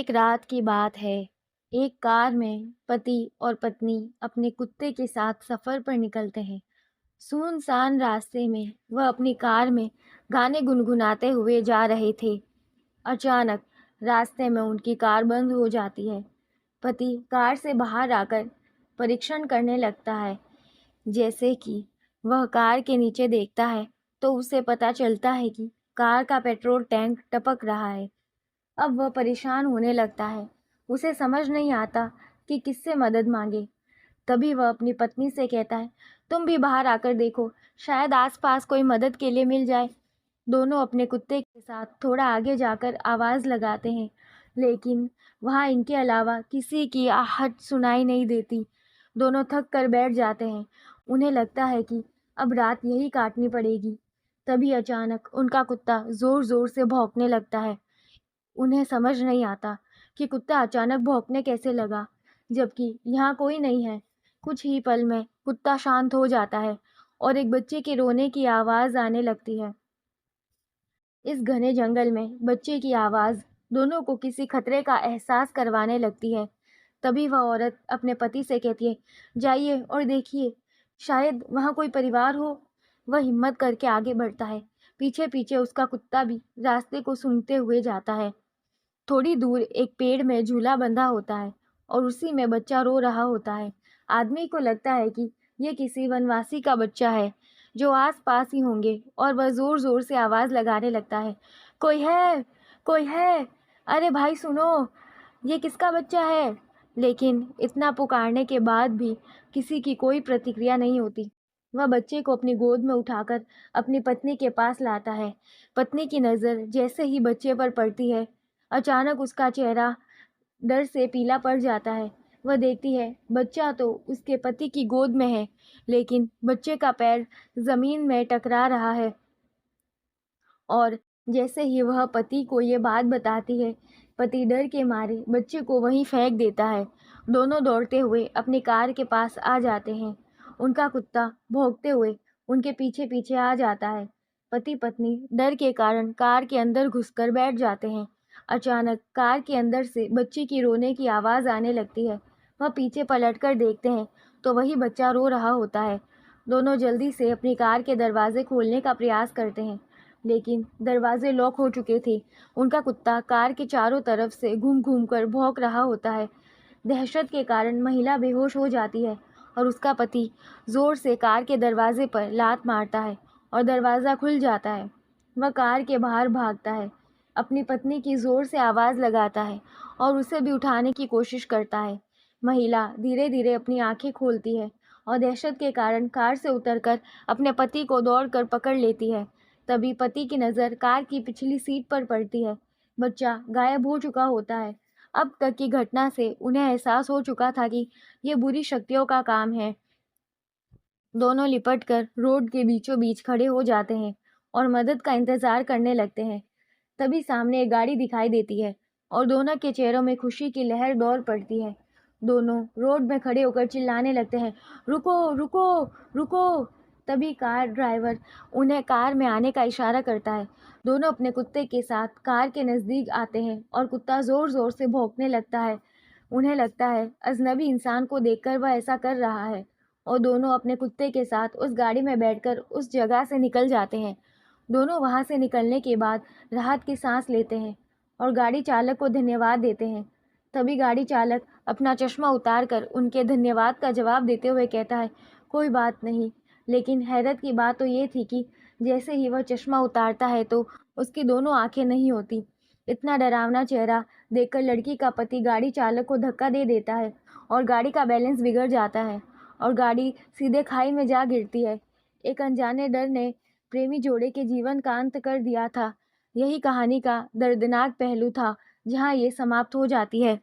एक रात की बात है। एक कार में पति और पत्नी अपने कुत्ते के साथ सफर पर निकलते हैं। सुनसान रास्ते में वह अपनी कार में गाने गुनगुनाते हुए जा रहे थे। अचानक रास्ते में उनकी कार बंद हो जाती है। पति कार से बाहर आकर परीक्षण करने लगता है। जैसे कि वह कार के नीचे देखता है तो उसे पता चलता है कि कार का पेट्रोल टैंक टपक रहा है। अब वह परेशान होने लगता है। उसे समझ नहीं आता कि किससे मदद मांगे। तभी वह अपनी पत्नी से कहता है, तुम भी बाहर आकर देखो, शायद आसपास कोई मदद के लिए मिल जाए। दोनों अपने कुत्ते के साथ थोड़ा आगे जाकर आवाज़ लगाते हैं, लेकिन वहाँ इनके अलावा किसी की आहट सुनाई नहीं देती। दोनों थक कर बैठ जाते हैं। उन्हें लगता है कि अब रात यही काटनी पड़ेगी। तभी अचानक उनका कुत्ता ज़ोर ज़ोर से भौंकने लगता है। उन्हें समझ नहीं आता कि कुत्ता अचानक भौंकने कैसे लगा, जबकि यहाँ कोई नहीं है। कुछ ही पल में कुत्ता शांत हो जाता है और एक बच्चे के रोने की आवाज़ आने लगती है। इस घने जंगल में बच्चे की आवाज़ दोनों को किसी खतरे का एहसास करवाने लगती है। तभी वह औरत अपने पति से कहती है, जाइए और देखिए, शायद वहाँ कोई परिवार हो। वह हिम्मत करके आगे बढ़ता है। पीछे पीछे उसका कुत्ता भी रास्ते को सूंघते हुए जाता है। थोड़ी दूर एक पेड़ में झूला बंधा होता है और उसी में बच्चा रो रहा होता है। आदमी को लगता है कि ये किसी वनवासी का बच्चा है जो आस-पास ही होंगे और वह ज़ोर-ज़ोर से आवाज़ लगाने लगता है, कोई है? कोई है? अरे भाई सुनो, ये किसका बच्चा है? लेकिन इतना पुकारने के बाद भी किसी की कोई प्रतिक्रिया नहीं होती। वह बच्चे को अपनी गोद में उठाकर अपनी पत्नी के पास लाता है। पत्नी की नज़र जैसे ही बच्चे पर पड़ती है, अचानक उसका चेहरा डर से पीला पड़ जाता है। वह देखती है बच्चा तो उसके पति की गोद में है, लेकिन बच्चे का पैर ज़मीन में टकरा रहा है। और जैसे ही वह पति को ये बात बताती है, पति डर के मारे बच्चे को वहीं फेंक देता है। दोनों दौड़ते हुए अपनी कार के पास आ जाते हैं। उनका कुत्ता भौंकते हुए उनके पीछे पीछे आ जाता है। पति पत्नी डर के कारण कार के अंदर घुसकर बैठ जाते हैं। अचानक कार के अंदर से बच्चे की रोने की आवाज़ आने लगती है। वह पीछे पलटकर देखते हैं तो वही बच्चा रो रहा होता है। दोनों जल्दी से अपनी कार के दरवाजे खोलने का प्रयास करते हैं, लेकिन दरवाजे लॉक हो चुके थे। उनका कुत्ता कार के चारों तरफ से घूम-घूम कर भौंक रहा होता है। दहशत के कारण महिला बेहोश हो जाती है और उसका पति ज़ोर से कार के दरवाजे पर लात मारता है और दरवाज़ा खुल जाता है। वह कार के बाहर भागता है, अपनी पत्नी की ज़ोर से आवाज़ लगाता है और उसे भी उठाने की कोशिश करता है। महिला धीरे-धीरे अपनी आँखें खोलती है और दहशत के कारण कार से उतरकर अपने पति को दौड़कर पकड़ लेती है। तभी पति की नज़र कार की पिछली सीट पर पड़ती है। बच्चा गायब हो चुका होता है। अब तक की घटना से उन्हें एहसास हो चुका था कि ये बुरी शक्तियों का काम है। दोनों लिपटकर रोड के बीचों बीच खड़े हो जाते हैं और मदद का इंतज़ार करने लगते हैं। तभी सामने एक गाड़ी दिखाई देती है और दोनों के चेहरों में खुशी की लहर दौड़ पड़ती है। दोनों रोड में खड़े होकर चिल्लाने लगते हैं, रुको, रुको, रुको। तभी कार ड्राइवर उन्हें कार में आने का इशारा करता है। दोनों अपने कुत्ते के साथ कार के नज़दीक आते हैं और कुत्ता ज़ोर-ज़ोर से भौंकने लगता है। उन्हें लगता है अजनबी इंसान को देखकर वह ऐसा कर रहा है और दोनों अपने कुत्ते के साथ उस गाड़ी में बैठकर उस जगह से निकल जाते हैं। दोनों वहाँ से निकलने के बाद राहत की सांस लेते हैं और गाड़ी चालक को धन्यवाद देते हैं। तभी गाड़ी चालक अपना चश्मा उतार कर उनके धन्यवाद का जवाब देते हुए कहता है, कोई बात नहीं। लेकिन हैरत की बात तो ये थी कि जैसे ही वह चश्मा उतारता है तो उसकी दोनों आंखें नहीं होती। इतना डरावना चेहरा देखकर लड़की का पति गाड़ी चालक को धक्का दे देता है और गाड़ी का बैलेंस बिगड़ जाता है और गाड़ी सीधे खाई में जा गिरती है। एक अनजाने डर ने प्रेमी जोड़े के जीवन का अंत कर दिया था। यही कहानी का दर्दनाक पहलू था, जहाँ ये समाप्त हो जाती है।